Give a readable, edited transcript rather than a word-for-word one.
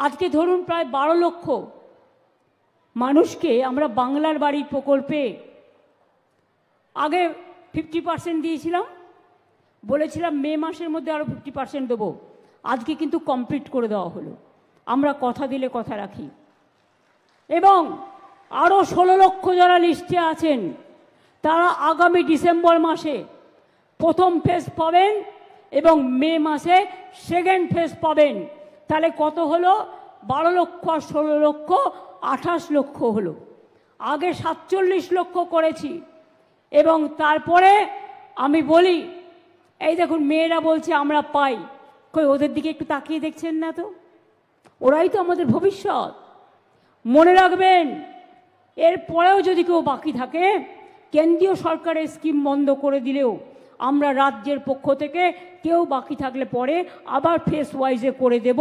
আজকে ধরুন প্রায় 12 লক্ষ মানুষকে আমরা বাংলার বাড়ি প্রকল্পে আগে 50% দিয়েছিলাম, বলেছিলাম মে মাসের মধ্যে আরও 50% দেবো। আজকে কিন্তু কমপ্লিট করে দেওয়া হলো। আমরা কথা দিলে কথা রাখি। এবং আরও 16 লক্ষ যারা লিস্টে আছেন তারা আগামী ডিসেম্বর মাসে প্রথম ফেজ পাবেন এবং মে মাসে সেকেন্ড ফেজ পাবেন। তাহলে কত হলো? 12 লক্ষ আর 16 লক্ষ 28 লক্ষ হলো। আগে 47 লক্ষ করেছি। এবং তারপরে আমি বলি, এই দেখুন মেয়েরা বলছে আমরা পাই, কই ওদের দিকে একটু তাকিয়ে দেখছেন না তো? ওরাই তো আমাদের ভবিষ্যৎ। মনে রাখবেন, এরপরেও যদি কেউ বাকি থাকে, কেন্দ্রীয় সরকারের স্কিম বন্ধ করে দিলেও আমরা রাজ্যের পক্ষ থেকে কেউ বাকি থাকলে পরে আবার ফেস ওয়াইজে করে দেব।